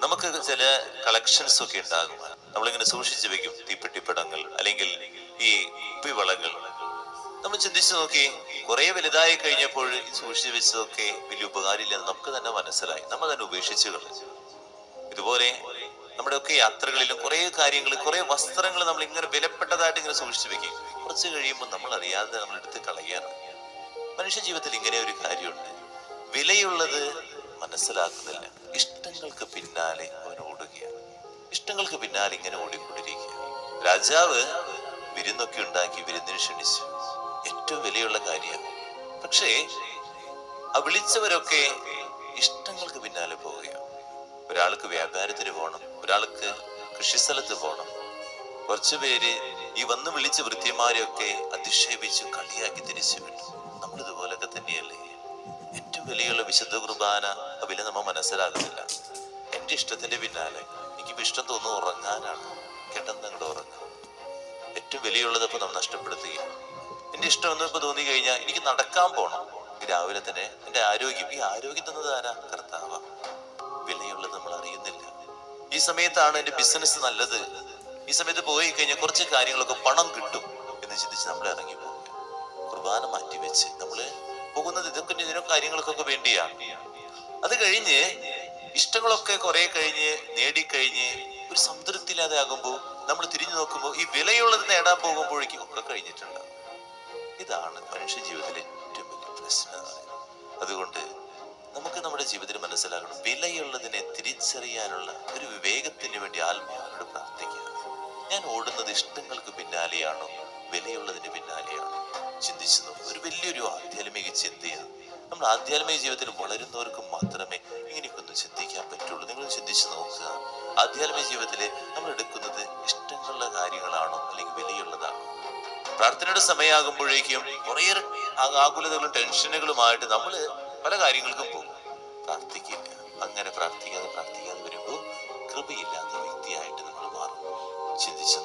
നമുക്ക് ചില കളക്ഷൻസ് ഒക്കെ ഉണ്ടാകും. നമ്മളിങ്ങനെ സൂക്ഷിച്ചു വെക്കും, തീപ്പെട്ടിപ്പടങ്ങൾ അല്ലെങ്കിൽ ഈ കുപ്പിവളകൾ. നമ്മൾ ചിന്തിച്ചു നോക്കി, കുറെ വലുതായി കഴിഞ്ഞപ്പോൾ സൂക്ഷിച്ചു വെച്ചതൊക്കെ വലിയ ഉപകാരമില്ലെന്ന് നമുക്ക് തന്നെ മനസ്സിലായി. നമ്മൾ തന്നെ ഉപേക്ഷിച്ചു കളഞ്ഞു. ഇതുപോലെ നമ്മുടെ ഒക്കെ യാത്രകളിലും കുറെ കാര്യങ്ങൾ, കുറെ വസ്ത്രങ്ങൾ നമ്മൾ ഇങ്ങനെ വിലപ്പെട്ടതായിട്ട് ഇങ്ങനെ സൂക്ഷിച്ചു വെക്കും. കുറച്ച് കഴിയുമ്പോൾ നമ്മൾ അറിയാതെ നമ്മൾ എടുത്ത് കളയാണ്. മനുഷ്യ ജീവിതത്തിൽ ഇങ്ങനെ ഒരു കാര്യമുണ്ട്, വിലയുള്ളത് മനസ്സിലാക്കുന്നില്ല. ഇഷ്ടങ്ങൾക്ക് പിന്നാലെ അവൻ ഓടുകയാണ്. ഇഷ്ടങ്ങൾക്ക് പിന്നാലെ ഇങ്ങനെ ഓടിക്കൊണ്ടിരിക്കുക. രാജാവ് വിരുന്നൊക്കെ ഉണ്ടാക്കി, വിരുന്നിന് ക്ഷണിച്ചു, ഏറ്റവും വിലയുള്ള കാര്യമാണ്. പക്ഷേ ആ വിളിച്ചവരൊക്കെ ഇഷ്ടങ്ങൾക്ക് പിന്നാലെ പോവുകയാണ്. ഒരാൾക്ക് വ്യാപാരത്തിന് പോകണം, ഒരാൾക്ക് കൃഷിസ്ഥലത്ത് പോകണം. കുറച്ചു പേര് ഈ വന്ന് വിളിച്ച വൃത്യന്മാരെയൊക്കെ അധിക്ഷേപിച്ചു കളിയാക്കി തിരിച്ചു വിട്ടു. നമ്മളിതുപോലൊക്കെ തന്നെയല്ലേ? ഏറ്റവും വിലയുള്ള വിശുദ്ധ കുർബാന, ആ വില നമ്മൾ മനസ്സിലാകുന്നില്ല. എന്റെ ഇഷ്ടത്തിന്റെ പിന്നാലെ, എനിക്കിപ്പോ ഇഷ്ടം തോന്നുന്നു ഉറങ്ങാനാണ്, കിടന്ന് അങ്ങോട്ട് ഉറങ്ങുക. ഏറ്റവും വിലയുള്ളത് അപ്പൊ നമ്മൾ നഷ്ടപ്പെടുത്തുകയാണ്. എന്റെ ഇഷ്ടം ഒന്നും ഇപ്പൊ തോന്നി കഴിഞ്ഞാൽ എനിക്ക് നടക്കാൻ പോണം. രാവിലെ തന്നെ എന്റെ ആരോഗ്യം, ഈ ആരോഗ്യം തന്നത് ആരാ? കർത്താവാ. വിലയുള്ളത് നമ്മൾ അറിയുന്നില്ല. ഈ സമയത്താണ് എന്റെ ബിസിനസ് നല്ലത്, ഈ സമയത്ത് പോയി കഴിഞ്ഞാൽ കുറച്ച് കാര്യങ്ങളൊക്കെ പണം കിട്ടും എന്ന് ചിന്തിച്ച് നമ്മൾ ഇറങ്ങി പോകുക. കുർബാന മാറ്റിവെച്ച് നമ്മള് പോകുന്നത് ഇതിനോ കാര്യങ്ങൾക്കൊക്കെ വേണ്ടിയാണ്. അത് കഴിഞ്ഞ് ഇഷ്ടങ്ങളൊക്കെ കുറെ കഴിഞ്ഞ് നേടിക്കഴിഞ്ഞ് ഒരു സംതൃപ്തിയില്ലാതെ ആകുമ്പോൾ നമ്മൾ തിരിഞ്ഞു നോക്കുമ്പോൾ ഈ വിലയുള്ളത് നേടാൻ പോകുമ്പോഴേക്കും ഒക്കെ കഴിഞ്ഞിട്ടുണ്ടാവും. ഇതാണ് മനുഷ്യ ജീവിതത്തിലെ ഏറ്റവും വലിയ പ്രശ്നം. അതുകൊണ്ട് നമുക്ക് നമ്മുടെ ജീവിതത്തിൽ മനസ്സിലാക്കണം, വിലയുള്ളതിനെ തിരിച്ചറിയാനുള്ള ഒരു വിവേകത്തിന് വേണ്ടി ആത്മാവിനോട് പ്രാർത്ഥിക്കുക. ഞാൻ ഓടുന്നത് ഇഷ്ടങ്ങൾക്ക് പിന്നാലെയാണോ, വിലയുള്ളതിന് പിന്നാലെയാണോ? ചിന്തിച്ചു നോക്കുക. ഒരു വലിയൊരു ആധ്യാത്മിക ചിന്തയാണ്. നമ്മൾ ആധ്യാത്മിക ജീവിതത്തിൽ വളരുന്നവർക്ക് മാത്രമേ ഇങ്ങനെയൊക്കെ ഒന്ന് ചിന്തിക്കാൻ പറ്റുള്ളൂ. നിങ്ങൾ ചിന്തിച്ചു നോക്കുക, ആധ്യാത്മിക ജീവിതത്തിൽ നമ്മൾ എടുക്കുന്നത് ഇഷ്ടങ്ങളുള്ള കാര്യങ്ങളാണോ അല്ലെങ്കിൽ വിലയുള്ളതാണോ? പ്രാർത്ഥനയുടെ സമയമാകുമ്പോഴേക്കും കുറേ ആകുലതകളും ടെൻഷനുകളുമായിട്ട് നമ്മൾ പല കാര്യങ്ങൾക്കും പോകും, പ്രാർത്ഥിക്കില്ല. അങ്ങനെ പ്രാർത്ഥിക്കാതെ വരുമ്പോൾ കൃപയില്ലാത്ത വ്യക്തിയായിട്ട് നമ്മൾ മാറും. ചിന്തിച്ചു